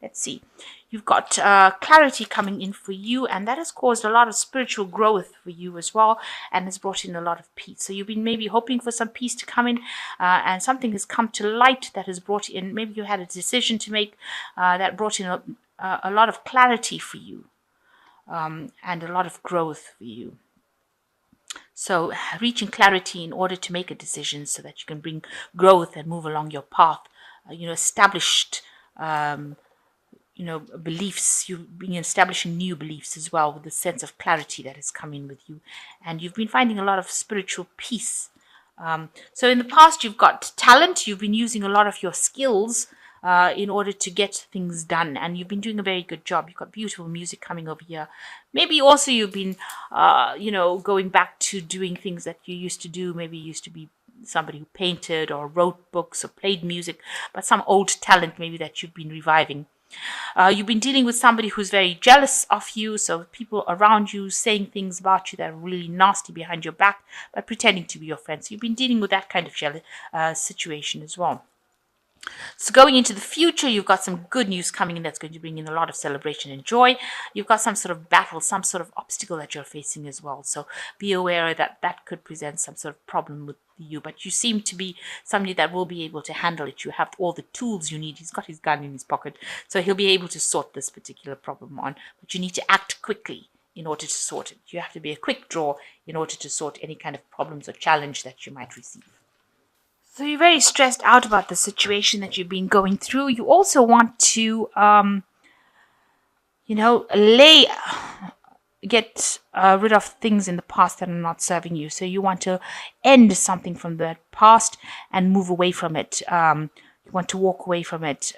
Let's see. You've got clarity coming in for you, and that has caused a lot of spiritual growth for you as well, and has brought in a lot of peace. So you've been maybe hoping for some peace to come in, and something has come to light that has brought in, maybe you had a decision to make that brought in a lot of clarity for you, and a lot of growth for you. So reaching clarity in order to make a decision so that you can bring growth and move along your path, established um, beliefs. You've been establishing new beliefs as well, with the sense of clarity that has come in with you, and you've been finding a lot of spiritual peace. So in the past, you've got talent. You've been using a lot of your skills in order to get things done, and you've been doing a very good job. You've got beautiful music coming over here. Maybe also you've been, going back to doing things that you used to do. Maybe you used to be somebody who painted or wrote books or played music, but some old talent maybe that you've been reviving. You've been dealing with somebody who's very jealous of you, so people around you saying things about you that are really nasty behind your back, but pretending to be your friends. So you've been dealing with that kind of jealous situation as well. So going into the future, you've got some good news coming in that's going to bring in a lot of celebration and joy. You've got some sort of battle, some sort of obstacle that you're facing as well. So be aware that that could present some sort of problem with you, but you seem to be somebody that will be able to handle it. You have all the tools you need. He's got his gun in his pocket, so he'll be able to sort this particular problem on, but you need to act quickly in order to sort it. You have to be a quick draw in order to sort any kind of problems or challenge that you might receive. So you're very stressed out about the situation that you've been going through. You also want to, lay get rid of things in the past that are not serving you. So you want to end something from the past and move away from it. You want to walk away from it.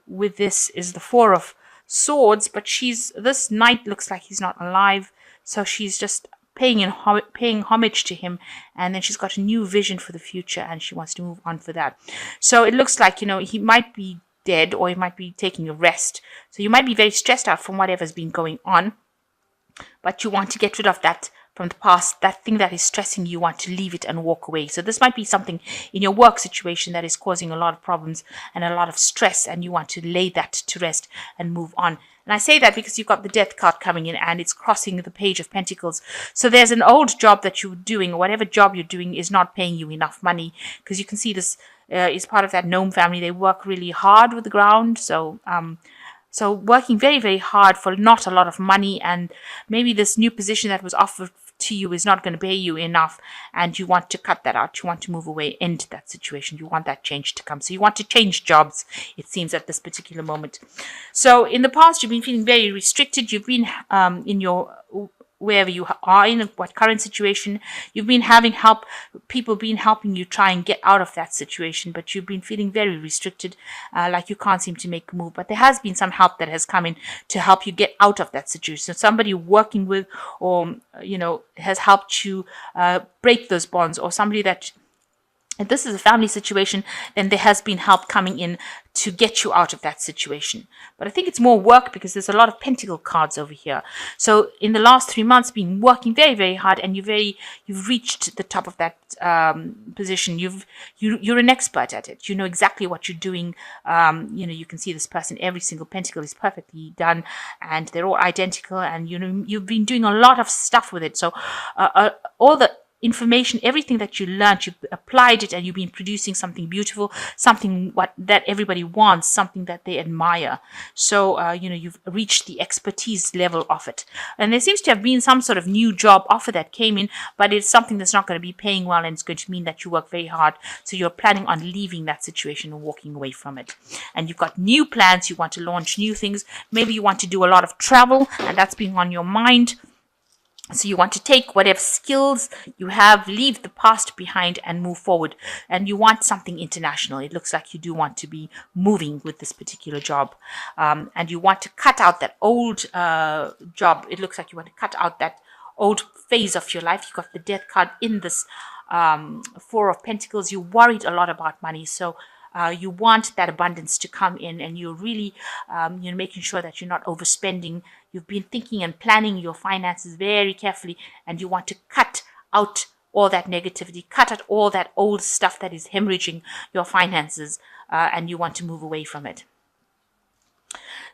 With this is the Four of Swords, but this knight looks like he's not alive, so she's just paying homage to him, and then she's got a new vision for the future, and she wants to move on for that. So it looks like he might be dead, or he might be taking a rest. So you might be very stressed out from whatever's been going on, but you want to get rid of that from the past. That thing that is stressing you, want to leave it and walk away. So this might be something in your work situation that is causing a lot of problems and a lot of stress, and you want to lay that to rest and move on. And I say that because you've got the Death card coming in, and it's crossing the Page of Pentacles. So there's an old job that you're doing, or whatever job you're doing is not paying you enough money, because you can see this is part of that gnome family. They work really hard with the ground. So working very, very hard for not a lot of money, and maybe this new position that was offered to you is not going to pay you enough, and you want to cut that out. You want to move away, end that situation. You want that change to come. So you want to change jobs, it seems, at this particular moment. So in the past, you've been feeling very restricted. You've been in your wherever you are in what current situation, you've been having help, people been helping you try and get out of that situation, but you've been feeling very restricted, like you can't seem to make a move. But there has been some help that has come in to help you get out of that situation. Somebody you're working with, or has helped you break those bonds, or somebody that, if this is a family situation, then there has been help coming in to get you out of that situation. But I think it's more work, because there's a lot of pentacle cards over here. So in the last 3 months, been working very, very hard, and you've reached the top of that position. You're an expert at it. You know exactly what you're doing. You can see this person. Every single pentacle is perfectly done, and they're all identical. And you've been doing a lot of stuff with it. So all the information, everything that you learned, you've applied it, and you've been producing something beautiful, something that everybody wants, something that they admire. So you've reached the expertise level of it, and there seems to have been some sort of new job offer that came in, but it's something that's not going to be paying well, and it's going to mean that you work very hard. So you're planning on leaving that situation and walking away from it, and you've got new plans. You want to launch new things. Maybe you want to do a lot of travel, and that's been on your mind. So you want to take whatever skills you have, leave the past behind, and move forward. And you want something international. It looks like you do want to be moving with this particular job. And you want to cut out that old job. It looks like you want to cut out that old phase of your life. You've got the Death card in this Four of Pentacles. You're worried a lot about money. So you want that abundance to come in, and you're really making sure that you're not overspending. You've been thinking and planning your finances very carefully, and you want to cut out all that negativity, cut out all that old stuff that is hemorrhaging your finances, and you want to move away from it.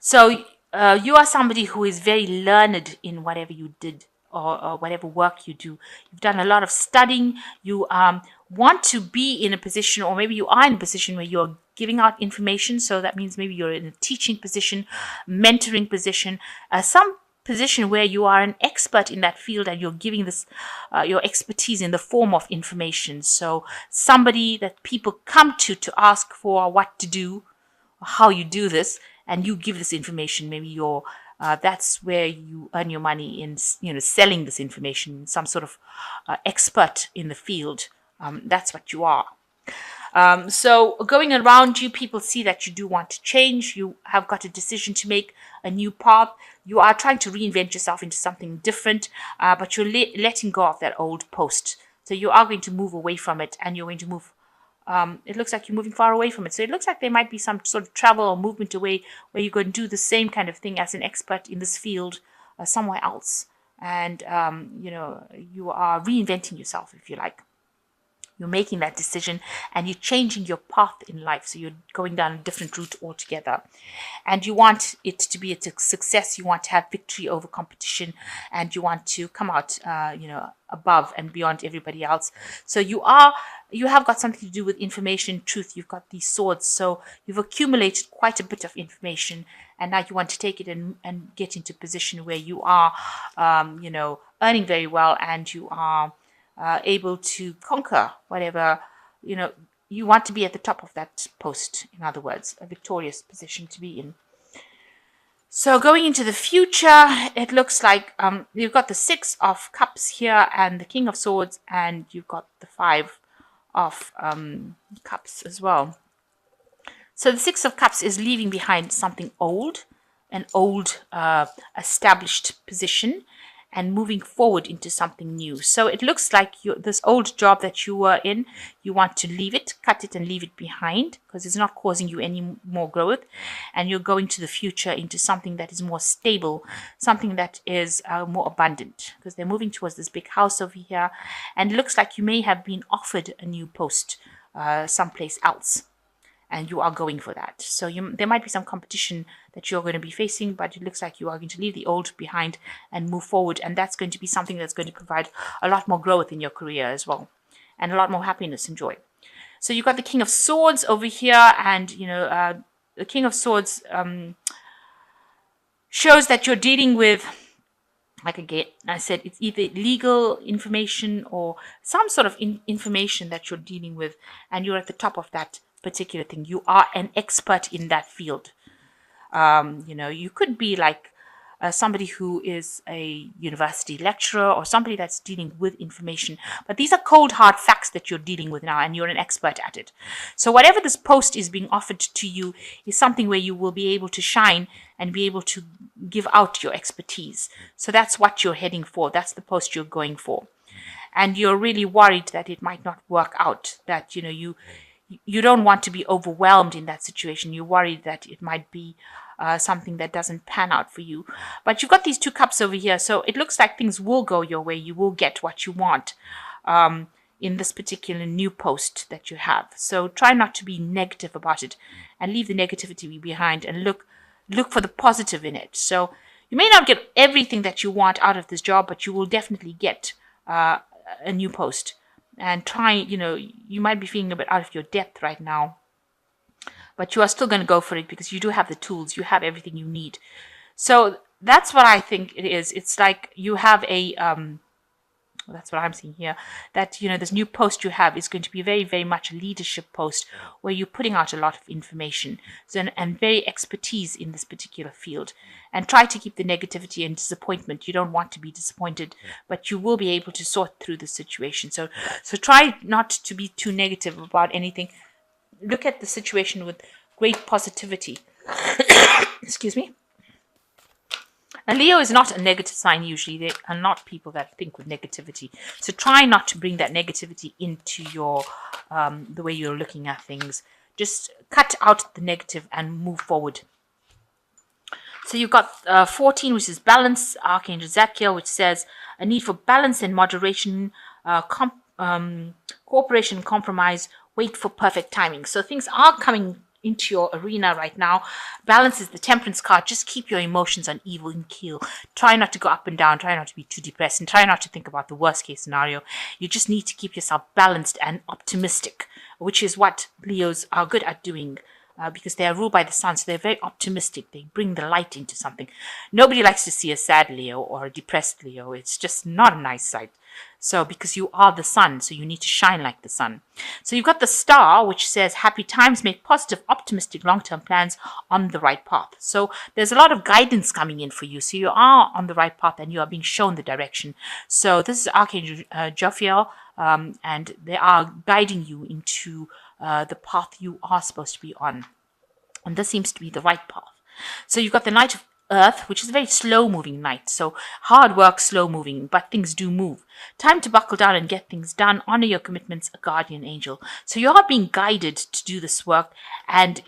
So you are somebody who is very learned in whatever you did, or whatever work you do. You've done a lot of studying. You want to be in a position, or maybe you are in a position where you're giving out information. So that means maybe you're in a teaching position, mentoring position, some position where you are an expert in that field, and you're giving this your expertise in the form of information. So somebody that people come to ask for what to do, how you do this, and you give this information. Maybe you're that's where you earn your money in, selling this information. Some sort of expert in the field. That's what you are. So going around you, people see that you do want to change. You have got a decision to make, a new path. You are trying to reinvent yourself into something different, but you're letting go of that old post. So you are going to move away from it, and you're going to move. It looks like you're moving far away from it. So it looks like there might be some sort of travel or movement away, where you're going to do the same kind of thing as an expert in this field somewhere else. And, you are reinventing yourself, if you like. You're making that decision, and you're changing your path in life. So you're going down a different route altogether, and you want it to be a success. You want to have victory over competition, and you want to come out, above and beyond everybody else. So you have got something to do with information, truth. You've got these swords. So you've accumulated quite a bit of information, and now you want to take it and get into a position where you are, earning very well, and you are able to conquer whatever, you want to be at the top of that post. In other words, a victorious position to be in. So going into the future, it looks like you've got the 6 of Cups here, and the King of Swords, and you've got the 5 of Cups as well. So the 6 of Cups is leaving behind something old, an old established position, and moving forward into something new. So it looks like this old job that you were in, you want to leave it, cut it, and leave it behind, because it's not causing you any more growth. And you're going to the future into something that is more stable, something that is more abundant, because they're moving towards this big house over here. And it looks like you may have been offered a new post someplace else, and you are going for that. So there might be some competition that you're going to be facing, but it looks like you are going to leave the old behind and move forward. And that's going to be something that's going to provide a lot more growth in your career as well, and a lot more happiness and joy. So you've got the King of Swords over here, and, the King of Swords shows that you're dealing with, like again, I said, it's either legal information or some sort of information that you're dealing with, and you're at the top of that particular thing. You are an expert in that field. You could be like somebody who is a university lecturer, or somebody that's dealing with information. But these are cold, hard facts that you're dealing with now, and you're an expert at it. So whatever this post is being offered to you is something where you will be able to shine and be able to give out your expertise. So that's what you're heading for. That's the post you're going for. And you're really worried that it might not work out, that, you don't want to be overwhelmed in that situation. You're worried that it might be something that doesn't pan out for you. But you've got these 2 cups over here, so it looks like things will go your way. You will get what you want in this particular new post that you have. So try not to be negative about it, and leave the negativity behind, and look for the positive in it. So you may not get everything that you want out of this job, but you will definitely get a new post. And try, you might be feeling a bit out of your depth right now, but you are still going to go for it, because you do have the tools. You have everything you need. So that's what I think it is. It's like you have a, that's what I'm seeing here, that, this new post you have is going to be very, very much a leadership post, where you're putting out a lot of information, and very expertise in this particular field. And try to keep the negativity and disappointment. You don't want to be disappointed, but you will be able to sort through the situation. So try not to be too negative about anything. Look at the situation with great positivity. Excuse me. And Leo is not a negative sign usually. They are not people that think with negativity. So try not to bring that negativity into your the way you're looking at things. Just cut out the negative and move forward. So you've got 14, which is balance, Archangel Zadkiel, which says a need for balance and moderation, cooperation, compromise, wait for perfect timing. So things are coming into your arena right now. Balance is the temperance card. Just keep your emotions on even keel. Try not to go up and down. Try not to be too depressed, and try not to think about the worst case scenario. You just need to keep yourself balanced and optimistic, which is what Leos are good at doing. Because they are ruled by the sun, so they're very optimistic. They bring the light into something. Nobody likes to see a sad Leo or a depressed Leo. It's just not a nice sight. So, because you are the sun, so you need to shine like the sun. So, you've got the star, which says, happy times, make positive, optimistic, long term plans on the right path. So, there's a lot of guidance coming in for you. So, you are on the right path and you are being shown the direction. So, this is Archangel Jophiel, and they are guiding you into the path you are supposed to be on. And this seems to be the right path. So you've got the Knight of Earth, which is a very slow moving knight. So hard work, slow moving, but things do move. Time to buckle down and get things done. Honor your commitments, a guardian angel. So you are being guided to do this work. And,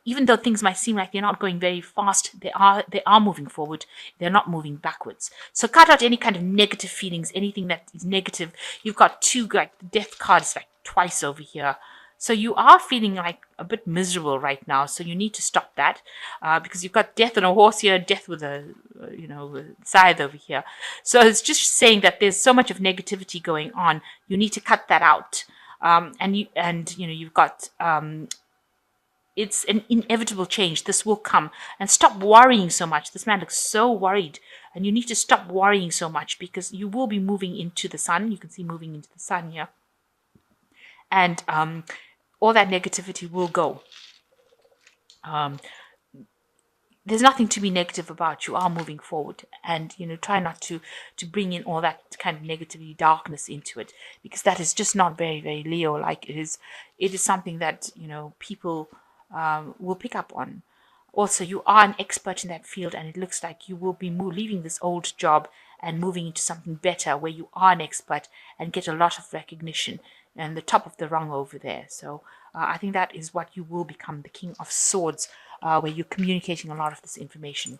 even though things might seem like they're not going very fast, they are moving forward. They're not moving backwards. So cut out any kind of negative feelings, anything that is negative. You've got two, like the death card is like twice over here. So you are feeling like a bit miserable right now. So you need to stop that because you've got death on a horse here, death with a scythe over here. So it's just saying that there's so much of negativity going on. You need to cut that out. You've got it's an inevitable change. This will come, and stop worrying so much. This man looks so worried, and you need to stop worrying so much because you will be moving into the sun. You can see moving into the sun here, and all that negativity will go. There's nothing to be negative about. You are moving forward, and try not to bring in all that kind of negativity, darkness into it, because that is just not very, very Leo like. It is something that people will pick up on. Also, you are an expert in that field, and it looks like you will be leaving this old job and moving into something better where you are an expert and get a lot of recognition and the top of the rung over there. So I think that is what you will become, the King of Swords, where you're communicating a lot of this information.